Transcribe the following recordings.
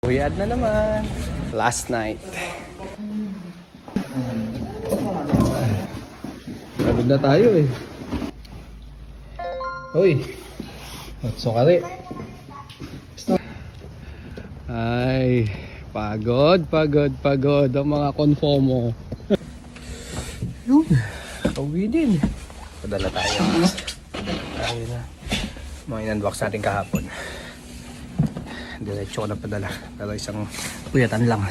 Uyad na naman. Last night. Pagod na tayo eh. Uy. Sukari. Ay. Pagod ang mga konfomo. Yun. Uwi din. Padala tayo. Tayo na. Mga in-unbox natin kahapon. Diretso ko na padala. Pero isang uyatan lang.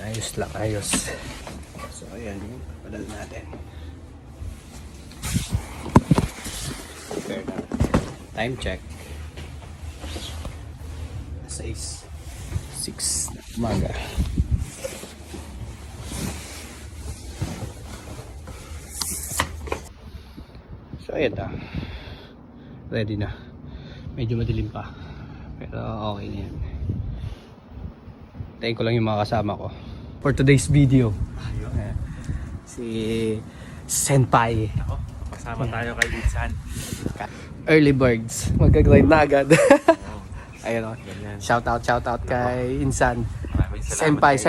Ayos lang, ayos. So ayan, padala natin. Time check. 6 na umaga. So ayan na. Ready na. Medyo madilim pa. Pero okay na yan. Tayin ko lang yung mga kasama ko. For today's video. Si Senpai. Ako, kasama tayo kay Insan. Early birds. Magka-grind na agad. Ayun o. Shout out kay Insan. Senpai.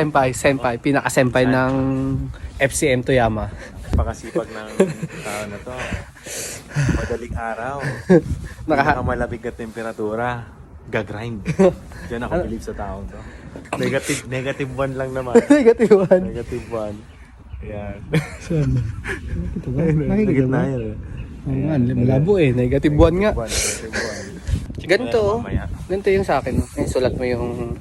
Pinaka-senpai ng FCM Toyama. Pakasipag ng tao na to. Madaling araw. Pinakamalabig na temperatura. Gagrind. Diyan ako believe sa taong to. Negative 1 lang naman. Negative 1. Negative 1. Ayan. Saan? Ito ba? Nakikita Nagit mo? na yan. Malabo eh. Negative 1 nga. Negative 1. Ganito. Ganito yung sa akin. Ayun, sulat mo yung...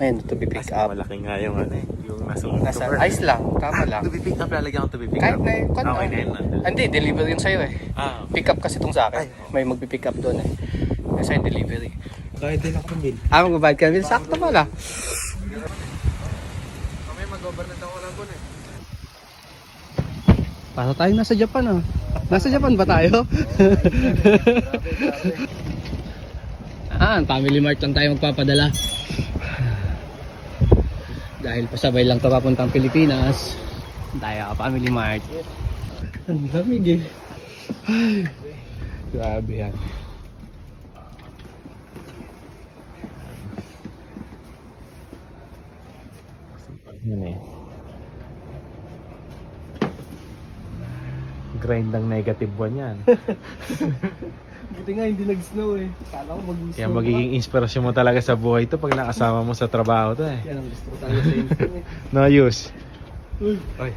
Ayun, to be pick up. Malaki nga yung ano eh. Yung Nasa ice lang. Tama lang. To be pick up, lalagyan ko to be pick Kahit up. na yung Okay na yun. Hindi, delivery yun sa'yo eh. Okay. Pick up kasi itong sa akin. May magpipick up doon eh. Yung sa'yo delivery. Kahit din ako ng bill. Magbabayad ka na. Sakto pala. Kami mag-overland ako lang ko eh. Para tayo nasa Japan ah. Nasa Japan ba tayo? Family Mart lang tayo magpapadala. Dahil pasabay lang ito papuntang Pilipinas. Tayo ka Family Mart. Ang lamig eh. Ay, grabe yan. Yun eh. Grind ng negative 1 yan. Buti nga hindi nag-snow eh. Kala ko mag-snow. Kaya magiging inspirasyon mo talaga sa buhay to pag nakasama mo sa trabaho to eh. Yan ang gusto ko talaga sa inyo eh. No use. Ay.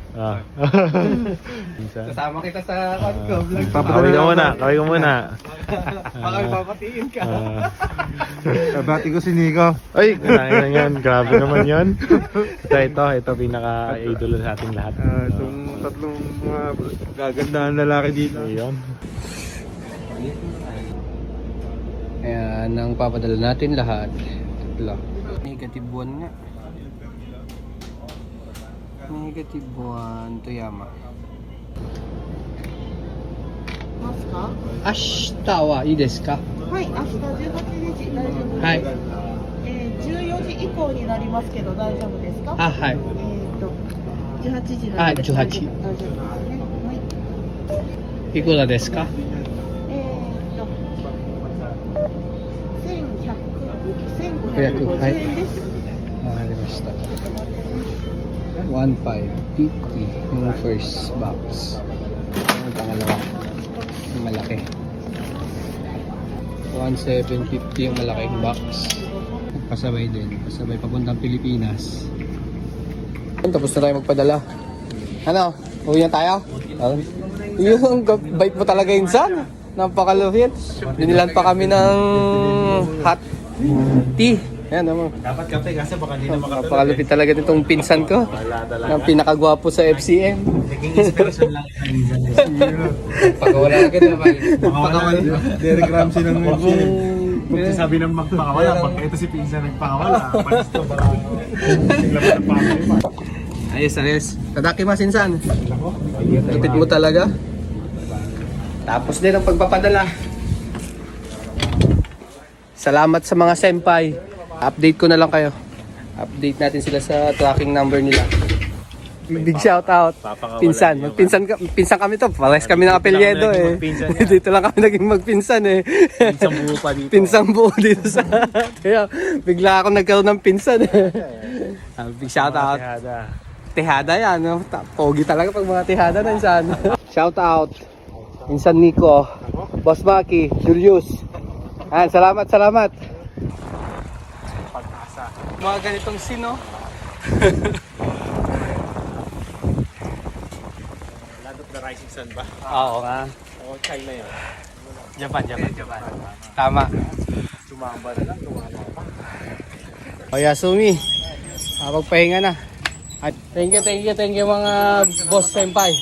Kasama kita sa vlog. Kaway ka muna, kaway ka muna. Baka papatiin ka. Kabati ko si Nico. Ay, kailangan yan. Grabe naman yan. Ito pinaka-idolo sa ating lahat. Itong tatlong mga gagandahan lalaki dito. Ayun. Ayan, ang papadala natin lahat. Tatlo. Negative 1 nga. Negative 1 Toyama. ますか？明日はいいですか？はい、明日18日大丈夫です。はい。 14時以降になりますけど大丈夫ですか？はい。 18時なので18大丈夫ですね。はい。いくらですか？ 1550円です。わかりました。1550 yung first box. Ang pangalawa. Yung malaki. 1750 yung malaking box. Pasabay din. Pasabay papuntang Pilipinas. Tapos na tayo magpadala. Ano? Uwi na tayo? Yung bite mo talaga insan. Napakalupit. Binilan pa kami ng hot tea. Ayan naman. Dapat kape kasi baka hindi na makatulog. Napakalupit talaga nitong pinsan ko. Ang pinakagwapo sa FCM. Naging inspiration lang. Pagkawala agad naman. Pakawala. Derek Ramsey ng FCM. Sabi ng magpakawala, pag ito si Pinsan nagpakawala, panis to baka tingnan mo ng family mo. Ayos. Tadaki masinsan. Lupit mo talaga. Tapos din ang pagpapadala. Salamat sa mga senpai. Update ko na lang kayo. Update natin sila sa tracking number nila. Big shout out. Papakawalan Pinsan. niyo, Pinsan kami to. Pares kami ng apelyedo Dito lang kami eh. naging magpinsan yan. Dito lang kami naging magpinsan eh. Pinsang buo pa dito. Pinsang buo dito sa... Kaya bigla ako nagkaroon ng pinsan eh. Big shout out. Tihada. Tihada yan. No? Pogi talaga pag mga tihada na insan. Shout out. Insan Nico. Boss Maki. Julius. Salamat. Pag-asa. Mga ganitong sino. Land of the Rising Sun ba? Oo nga. O China yun. Japan. Tama. Tumamba na lang, tumama pa. O Yasumi. Magpahinga na. At thank you mga boss senpai.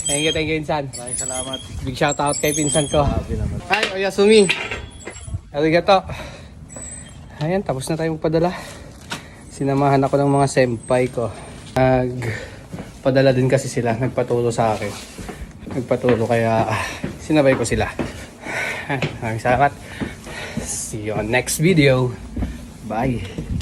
Thank you Insan. Maraming salamat. Big shout out kay pinsan ko. Grabe naman. Hi, Oyasumi. Arigato. Ayan, tapos na tayo magpadala. Sinamahan ako ng mga senpai ko. Nagpadala din kasi sila. Nagpaturo sa akin. Nagpaturo kaya sinabay ko sila. Maraming salamat. See you on next video. Bye.